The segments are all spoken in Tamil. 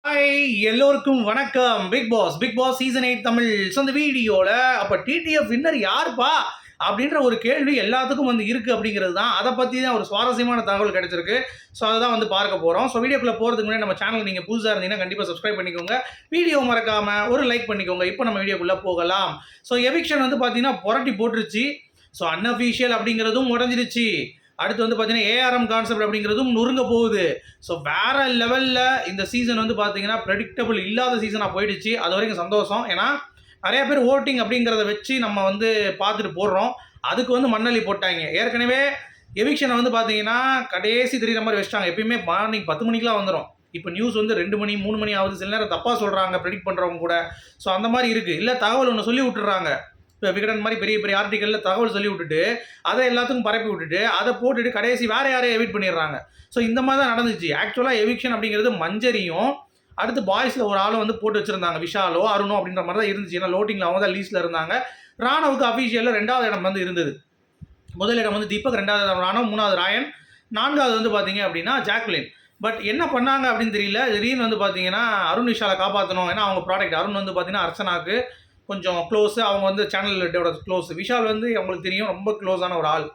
ஹாய் எல்லோருக்கும் வணக்கம். Bigg Boss season 8 Tamil. So அந்த வீடியோவில் அப்போ டிடிஎஃப் வின்னர் யாருப்பா அப்படின்ற ஒரு கேள்வி எல்லாத்துக்கும் வந்து இருக்குது அப்படிங்கிறது தான். அதை பற்றி தான் ஒரு சுவாரஸ்யமான தகவல் கிடைச்சிருக்கு. ஸோ அதை தான் வந்து பார்க்க போகிறோம். ஸோ வீடியோக்குள்ளே போகிறதுக்கு முன்னாடி நம்ம சேனல் நீங்கள் புதுசாக இருந்தீங்கன்னா கண்டிப்பாக சப்ஸ்கிரைப் பண்ணிக்கோங்க. வீடியோ மறக்காமல் ஒரு லைக் பண்ணிக்கோங்க. இப்போ நம்ம வீடியோக்குள்ளே போகலாம். ஸோ எவிக்ஷன் வந்து பார்த்தீங்கன்னா புரட்டி போட்டுருச்சு. ஸோ அன்அஃபீஷியல் அப்படிங்கிறதும் உடஞ்சிருச்சு. அடுத்து வந்து பார்த்தீங்கன்னா ஏஆர்எம் கான்செப்ட் அப்படிங்கிறதும் நொறுங்க போகுது. ஸோ வேறு லெவலில் இந்த சீசன் வந்து பார்த்தீங்கன்னா ப்ரெடிக்டபிள் இல்லாத சீசனாக போயிடுச்சு. அது வரைக்கும் சந்தோஷம். ஏன்னா நிறைய பேர் ஓட்டிங் அப்படிங்கிறத வச்சு நம்ம வந்து பார்த்துட்டு போடுறோம். அதுக்கு வந்து மண்ணள்ளி போட்டாங்க. ஏற்கனவே எவிக்ஷனை வந்து பார்த்தீங்கன்னா கடைசி தெரிகிற மாதிரி வச்சிட்டாங்க. எப்பயுமே மார்னிங் 10 மணிக்கெலாம் வந்துடும். இப்போ நியூஸ் வந்து 2 மணி 3 மணி ஆகுது. சில நேரம் தப்பாக சொல்கிறாங்க ப்ரெடிக்ட் பண்ணுறவங்க கூட. ஸோ அந்த மாதிரி இருக்குது. இல்லை தகவல் ஒன்று சொல்லி விட்டுறாங்க. இப்போ விகடன் மாதிரி பெரிய பெரிய ஆர்டிக்கலில் தகவல் சொல்லி விட்டுட்டு அதை எல்லாத்துக்கும் பரப்பி விட்டுட்டு அதை போட்டுட்டு கடைசி வேறு யாரையும் எவிட் பண்ணிடுறாங்க. ஸோ இந்த மாதிரி தான் நடந்துச்சு. ஆக்சுவலாக எவிக்ஷன் அப்படிங்கிறது மஞ்சரியும் அடுத்து பாய்ஸில் ஒரு ஆளும் வந்து போட்டு வச்சுருந்தாங்க. விஷாலோ அருணோ அப்படின்ற மாதிரி தான் இருந்துச்சு. ஏன்னா லோட்டிங்கில் அவங்க தான் லீஸ்ட்டில் இருந்தாங்க. ராணவுக்கு அஃபீஷியலில் 2வது இடம் வந்து இருந்தது. முதல் இடம் வந்து தீபக், 2வது இடம் ராணவ், 3வது ராயன், 4வது வந்து பார்த்தீங்க அப்படின்னா ஜாக்லின். பட் என்ன பண்ணாங்க அப்படின்னு தெரியல. திடீர்னு வந்து பார்த்தீங்கன்னா அருண் விஷாலை காப்பாற்றணும். ஏன்னா அவங்க ப்ராடக்ட் அருண் வந்து பார்த்தீங்கன்னா அர்ச்சனாக்கு கொஞ்சம் க்ளோஸு. அவங்க வந்து சேனலோட க்ளோஸ். விஷால் வந்து அவங்களுக்கு தெரியும் ரொம்ப க்ளோஸான ஒரு ஆள்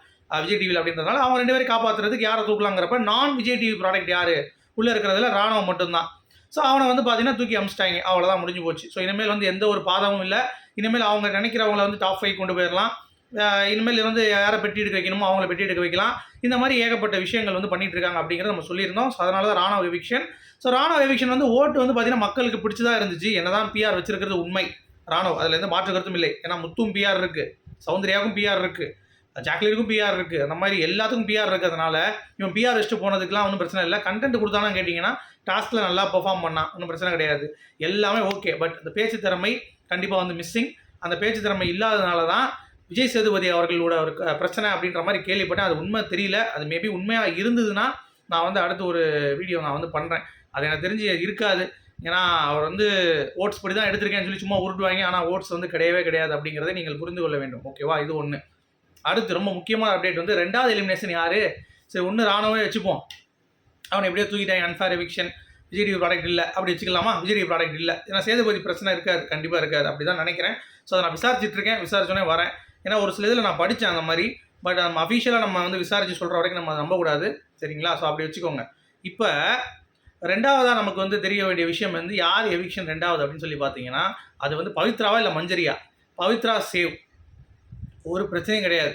விஜய் டிவியில் அப்படின்றதுனால அவங்க 2 பேரும் காப்பாற்றுறதுக்கு யாரை தூக்கலாங்கிறப்ப நான் விஜய் டிவி ப்ராடக்ட் யார் உள்ளே இருக்கிறதுல ராணுவம் மட்டும்தான். ஸோ அவனை வந்து பார்த்தீங்கன்னா தூக்கி அமிச்சிட்டாங்க. அவ்வளோதான், முடிஞ்சு போச்சு. ஸோ இனிமேல் வந்து எந்த ஒரு பாதமும் இல்லை. இனிமேல் அவங்க நினைக்கிறவங்கள வந்து டாப் 5 கொண்டு போயிடலாம். இனிமேல் வந்து யாரை பெட்டி எடுக்க வைக்கணுமோ அவங்கள பெட்டி எடுக்க வைக்கலாம். இந்த மாதிரி ஏகப்பட்ட விஷயங்கள் வந்து பண்ணிட்டு இருக்காங்க அப்படிங்கிறத நம்ம சொல்லியிருந்தோம். ஸோ அதனால தான் ராணுவ எவிக்ஷன். ஸோ ராணுவ எவிக்ஷன் வந்து ஓட்டு வந்து பார்த்தீங்கன்னா மக்களுக்கு பிடிச்சதாக இருந்துச்சு. என்னதான் பிஆர் வச்சிருக்கிறது உண்மை. ராணுவ அதில் எந்த மாற்று கருத்தும் இல்லை. ஏன்னா முத்தும் பிஆர் இருக்குது, சௌந்தர்யாவுக்கும் பிஆர் இருக்குது, ஜாக்லினுக்கும் பிஆர் இருக்குது. அந்த மாதிரி எல்லாத்துக்கும் பிஆர் இருக்கிறதுனால இவன் பிஆர் வச்சுட்டு போனதுக்கெலாம் ஒன்றும் பிரச்சனை இல்லை. கண்டென்ட் கொடுத்தானு கேட்டிங்கன்னா டாஸ்கில் நல்லா பெர்ஃபார்ம் பண்ணால் ஒன்றும் பிரச்சனை கிடையாது. எல்லாமே ஓகே. பட் அந்த பேச்சு திறமை கண்டிப்பாக வந்து மிஸ்ஸிங். அந்த பேச்சு திறமை இல்லாததுனால தான் விஜய் சேதுபதி அவர்களோட ஒரு பிரச்சனை அப்படின்ற மாதிரி கேள்விப்பட்டேன். அது உண்மை தெரியல. அது மேபி உண்மையாக இருந்ததுன்னா நான் வந்து அடுத்து ஒரு வீடியோ நான் வந்து பண்ணுறேன். அது எனக்கு தெரிஞ்சு இருக்காது. ஏன்னா அவர் வந்து ஓட்ஸ் படி தான் எடுத்திருக்கேன்னு சொல்லி சும்மா உருட்டுவாங்க. ஆனால் ஓட்ஸ் வந்து கிடையவே கிடையாது அப்படிங்கிறத நீங்கள் புரிந்து கொள்ள வேண்டும். ஓகேவா? இது ஒன்று. அடுத்து ரொம்ப முக்கியமான அப்டேட் வந்து 2வது எலிமினேஷன் யார்? சரி, ஒன்று ராணுவே வச்சுப்போம். அவனை எப்படியோ தூக்கிட்டாங்க. Unfair eviction. Vijay TV product இல்லை அப்படி வச்சுக்கலாமா? விஜய் டிவி ப்ராடக்ட் இல்லை. ஏன்னா சேதுபதி பிரச்சனை இருக்காது, கண்டிப்பாக இருக்காது. அப்படி தான் நினைக்கிறேன். ஸோ அதை நான் விசாரிச்சுட்ருக்கேன். விசாரிச்சோன்னே வரேன். ஏன்னா ஒரு சில இதில் நான் படித்தேன் அந்த மாதிரி. பட் நம்ம அஃபீஷியலாக நம்ம வந்து விசாரித்து சொல்கிற வரைக்கும் நம்ம நம்பக்கூடாது. சரிங்களா? ஸோ அப்படி வச்சுக்கோங்க. இப்போ 2வதாக நமக்கு வந்து தெரிய வேண்டிய விஷயம் வந்து யார் எவிக்ஷன் 2வது அப்படின்னு சொல்லி பார்த்தீங்கன்னா அது வந்து பவித்ராவா இல்லை மஞ்சரியா? பவித்ரா சேவ். ஒரு பிரச்சனையும் கிடையாது.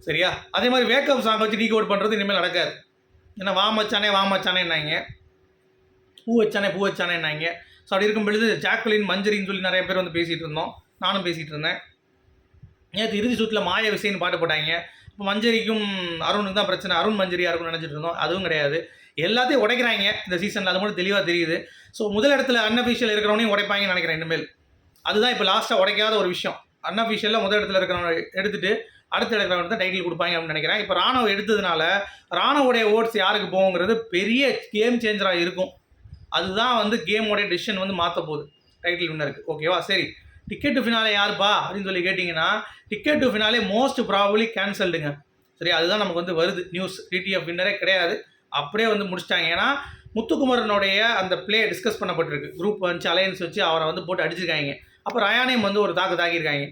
சரியா? அதே மாதிரி வேக்கப் சாங் வச்சு டீகோட் பண்ணுறது இனிமேல் நடக்காது. ஏன்னா வா மச்சானேன்னாங்க, பூ வச்சானேன்னாங்க. ஸோ அப்படி இருக்கும் பொழுது ஜாக்லின் மஞ்சரின்னு சொல்லி நிறைய பேர் வந்து பேசிகிட்டு இருந்தோம். நானும் பேசிகிட்டு இருந்தேன். நேற்று இறுதி சுற்றில் மாய விசைன்னு பாட்டு போட்டாங்க. இப்போ மஞ்சரிக்கும் அருணுக்கு தான் பிரச்சனை. அருண் மஞ்சரியாக இருக்கும்னு நினச்சிட்டு இருந்தோம். அதுவும் கிடையாது. எல்லாத்தையும் உடைக்கிறாங்க இந்த சீசனில். அது மட்டும் தெளிவாக தெரியுது. ஸோ முதல் இடத்துல அன்அஃபீஷியல் இருக்கிறவனையும் உடைப்பாங்கன்னு நினைக்கிறேன் இனிமேல். அதுதான் இப்போ லாஸ்ட்டாக உடைக்காத ஒரு விஷயம். அன்அஃபீஷியலில் முதல் இடத்துல இருக்கிறவனை எடுத்துகிட்டு அடுத்த இருக்கிறவங்க தான் டைட்டில் கொடுப்பாங்க அப்படின்னு நினைக்கிறேன். இப்போ ராணுவ எடுத்ததுனால ராணுவோடைய ஓட்ஸ் யாருக்கு போகுங்கிறது பெரிய கேம் சேஞ்சராக இருக்கும். அதுதான் வந்து கேமோடைய டெசிஷன் வந்து மாற்ற போகுது டைட்டில் வின்னருக்கு. ஓகேவா? சரி, டிக்கெட் டு ஃபினாலே யாருப்பா அப்படின்னு சொல்லி கேட்டிங்கன்னா ticket to finale most probably கேன்சல்டுங்க. சரி, அதுதான் நமக்கு வந்து வருது நியூஸ். டிடிஎஃப் வின்னரே கிடையாது, அப்படியே வந்து முடிச்சிட்டாங்க. ஏன்னா முத்துக்குமரனுடைய அந்த பிளே டிஸ்கஸ் பண்ணப்பட்டிருக்கு. குரூப் வச்சு அலையன்ஸ் வச்சு அவரை வந்து போட்டு அடிச்சிருக்காங்க. அப்போ ரயானையும் வந்து ஒரு தாக்கியிருக்காங்க.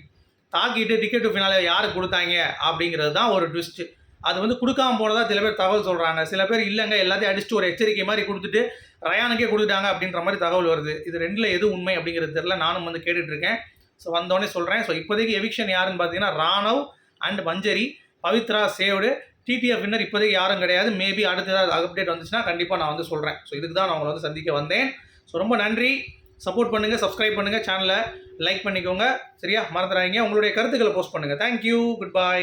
தாக்கிட்டு டிக்கெட் டு ஃபினாலே யாருக்கு கொடுத்தாங்க அப்படிங்கிறது தான் ஒரு ட்விஸ்ட்டு. அது வந்து கொடுக்காம போனதாக சில பேர் தகவல் சொல்கிறாங்க. சில பேர் இல்லைங்க எல்லாத்தையும் அடிச்சுட்டு ஒரு எச்சரிக்கை மாதிரி கொடுத்துட்டு ரயானுக்கே கொடுத்துட்டாங்க அப்படின்ற மாதிரி தகவல் வருது. இது 2ல் எது உண்மை அப்படிங்கிறது தெரியல. நானும் வந்து கேட்டுட்ருக்கேன். ஸோ வந்தோடனே சொல்கிறேன். ஸோ இப்போதைக்கு எவிக்ஷன் யாருன்னு பார்த்தீங்கன்னா Raanav and Manjari. Pavithra saved. TTF winner இப்போதைக்கு யாரும் கிடையாது. மேபி அடுத்த ஏதாவது அப்டேட் வந்துச்சுன்னா கண்டிப்பாக நான் வந்து சொல்கிறேன். ஸோ இதுக்கு தான் நான் உங்களை வந்து சந்திக்க வந்தேன். ஸோ ரொம்ப நன்றி. சப்போர்ட் பண்ணுங்கள், சப்ஸ்கிரைப் பண்ணுங்கள், சேனலை லைக் பண்ணிக்கோங்க. சரியா? மறந்துடாதீங்க. உங்களுடைய கருத்துக்களை போஸ்ட் பண்ணுங்கள். தேங்க்யூ. Good bye.